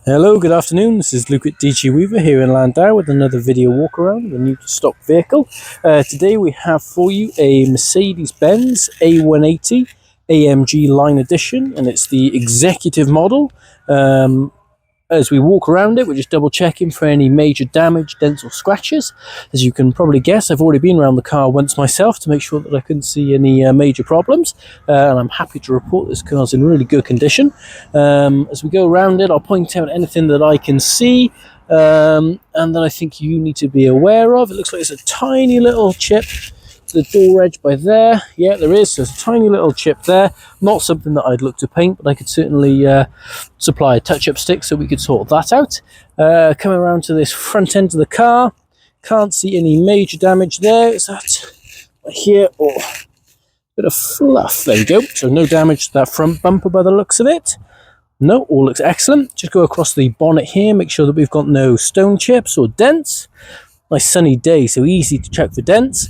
Hello, good afternoon. This is Luke at DG Weaver here in Landau with another video walk around of a new stock vehicle. Today we have for you a Mercedes-Benz A180 AMG Line Edition, and it's the executive model. As we walk around it, we're just double checking for any major damage, dents or scratches. As you can probably guess, I've already been around the car once myself to make sure that I couldn't see any major problems, and I'm happy to report this car's in really good condition. As we go around it, I'll point out anything that I can see and that I think you need to be aware of. It looks like it's a tiny little chip to the door edge by there. Yeah, there is. There's a tiny little chip there. Not something that I'd look to paint, but I could certainly supply a touch-up stick so we could sort that out. Coming around to this front end of the car, can't see any major damage there. Is that right here? Or a bit of fluff. There we go. So no damage to that front bumper by the looks of it. No, all looks excellent. Just go across the bonnet here, make sure that we've got no stone chips or dents. Nice sunny day, so easy to check for dents.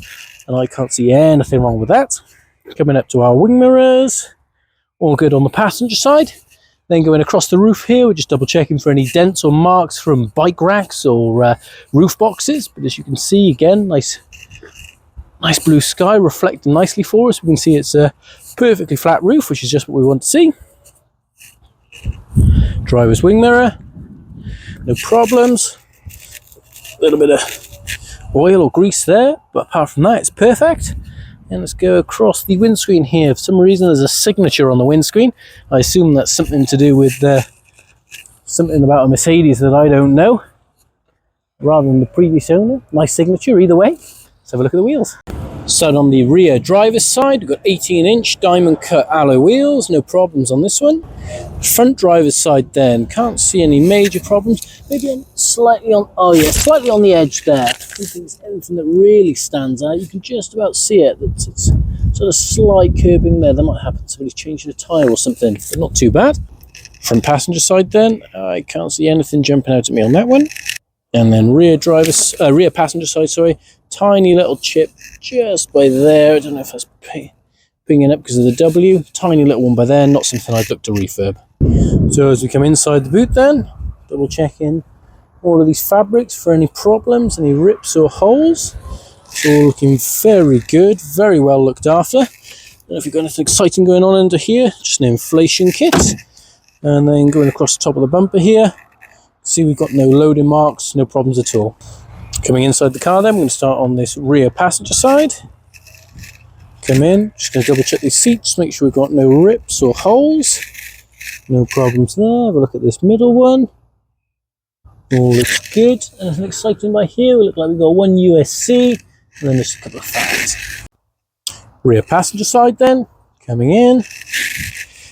And I can't see anything wrong with that. Coming up to our wing mirrors, all good on the passenger side. Then going across the roof here, we're just double checking for any dents or marks from bike racks or roof boxes. But as you can see, again, nice blue sky reflecting nicely for us. We can see it's a perfectly flat roof, which is just what we want to see. Driver's wing mirror, no problems. A little bit of oil or grease there, but apart from that, it's perfect. And let's go across the windscreen here. For some reason, there's a signature on the windscreen. I assume that's something to do with something about a Mercedes that I don't know, rather than the previous owner. Nice signature either way. Let's have a look at the wheels. So on the rear driver's side, we've got 18-inch diamond cut alloy wheels, no problems on this one. Front driver's side then, can't see any major problems. Maybe slightly on the edge there. I don't think there's anything that really stands out. You can just about see it. It's sort of slight curbing there. That might happen. Somebody's changing a tyre or something, but not too bad. Front passenger side then, I can't see anything jumping out at me on that one. And then rear passenger side, sorry, tiny little chip just by there. I don't know if that's pinging up because of the W. Tiny little one by there, not something I'd look to refurb. So as we come inside the boot then, double checking all of these fabrics for any problems, any rips or holes. It's all looking very good, very well looked after. I don't know if you've got anything exciting going on under here, just an inflation kit. And then going across the top of the bumper here, see we've got no loading marks, no problems at all. Coming inside the car then, we're going to start on this rear passenger side. Come in, just going to double check these seats, make sure we've got no rips or holes. No problems there. Have a look at this middle one. All looks good. Anything exciting by here? We look like we've got one USC and then just a couple of fans. Rear passenger side then, coming in.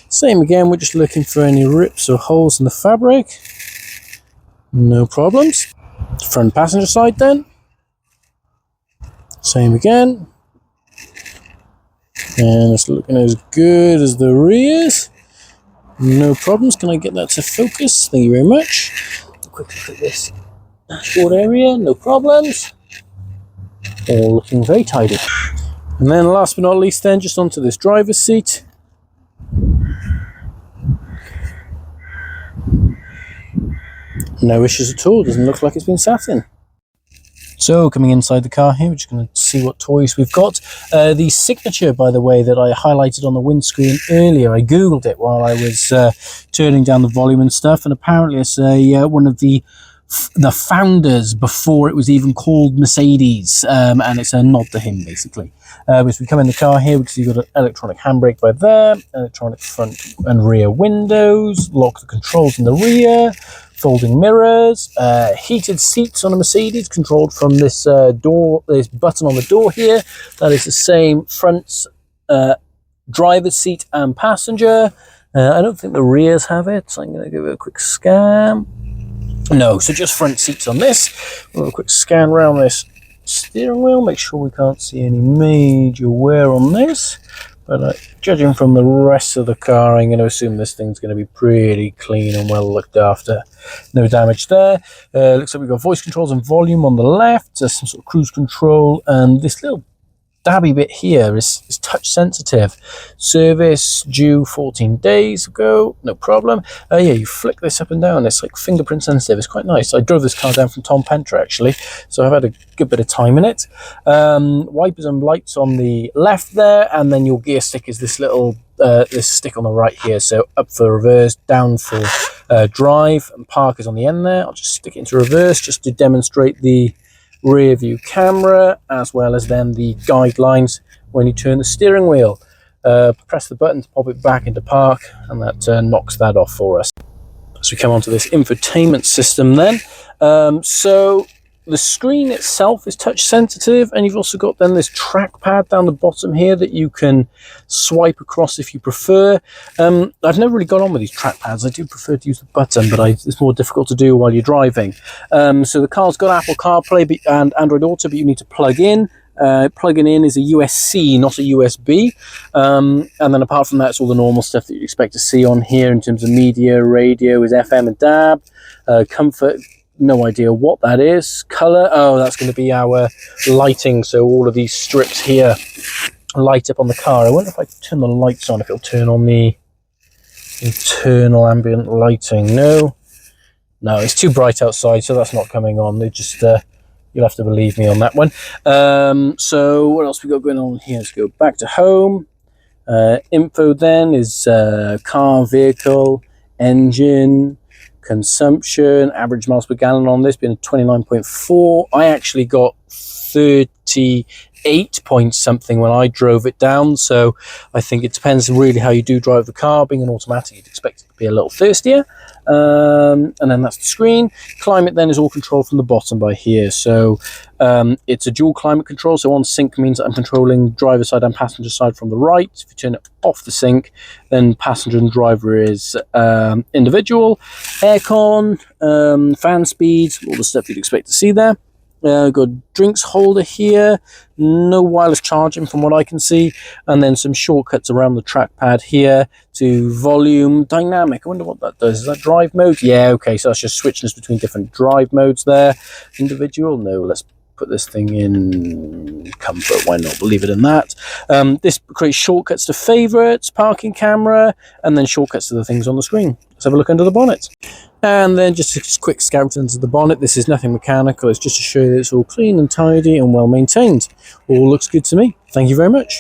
Same again, we're just looking for any rips or holes in the fabric. No problems. Front passenger side then. Same again. And it's looking as good as the rears. No problems. Can I get that to focus? Thank you very much. Quick look at this dashboard area. No problems. All looking very tidy. And then last but not least then, just onto this driver's seat. No issues at all. Doesn't look like it's been sat in. So coming inside the car here, we're just going to see what toys we've got. The signature, by the way, that I highlighted on the windscreen earlier, I googled it while I was turning down the volume and stuff, and apparently it's one of the founders before it was even called Mercedes, and it's a nod to him basically. As we come in the car here, we can see you've got an electronic handbrake by there, electronic front and rear windows, lock the controls in the rear, folding mirrors, heated seats on a Mercedes controlled from this this button on the door here. That is the same front driver's seat and passenger. I don't think the rears have it, so I'm going to give it a quick scan. No, so just front seats on this. We'll have a quick scan around this steering wheel, make sure we can't see any major wear on this. But judging from the rest of the car, I'm going to assume this thing's going to be pretty clean and well looked after. No damage there. Looks like we've got voice controls and volume on the left, some sort of cruise control, and this little dabby bit here is touch sensitive. Service due 14 days ago, no problem. Yeah, you flick this up and down, it's like fingerprint sensitive. It's quite nice. I drove this car down from Tom Pentra actually, so I've had a good bit of time in it. Wipers and lights on the left there, and then your gear stick is this little this stick on the right here. So up for reverse, down for drive, and park is on the end there. I'll just stick it into reverse just to demonstrate the rear view camera, as well as then the guidelines when you turn the steering wheel. Press the button to pop it back into park, and that knocks that off for us. So we come onto this infotainment system then. So the screen itself is touch sensitive, and you've also got then this trackpad down the bottom here that you can swipe across if you prefer. I've never really got on with these trackpads. I do prefer to use the button, but it's more difficult to do while you're driving. So the car's got Apple CarPlay and Android Auto, but you need to plug in. Plugging in is a USB, not a USB. And then apart from that, it's all the normal stuff that you'd expect to see on here in terms of media. Radio is FM and DAB. Comfort, no idea what that is. Color, oh, that's going to be our lighting. So all of these strips here light up on the car. I wonder if I turn the lights on, if it'll turn on the internal ambient lighting. No, it's too bright outside, so that's not coming on. They just you'll have to believe me on that one. So what else we got going on here? Let's go back to home. Info then is car, vehicle, engine, consumption, average miles per gallon on this being 29.4. I actually got 38 point something when I drove it down, so I think it depends really how you do drive the car. Being an automatic, you'd expect it to be a little thirstier. And then that's the screen. Climate then is all controlled from the bottom by here. So it's a dual climate control. So on sync means that I'm controlling driver side and passenger side from the right. If you turn it off the sync, then passenger and driver is individual. Aircon, fan speeds, all the stuff you'd expect to see there. Got drinks holder here, no wireless charging from what I can see, and then some shortcuts around the trackpad here to volume, dynamic. I wonder what that does. Is that drive mode? Yeah, okay, so that's just switching us between different drive modes there. Individual, no, let's put this thing in comfort. Why not? We'll leave it in that. This creates shortcuts to favorites, parking camera, and then shortcuts to the things on the screen. Let's have a look under the bonnet. And then just a quick scout into the bonnet. This is nothing mechanical. It's just to show you that it's all clean and tidy and well maintained. All looks good to me. Thank you very much.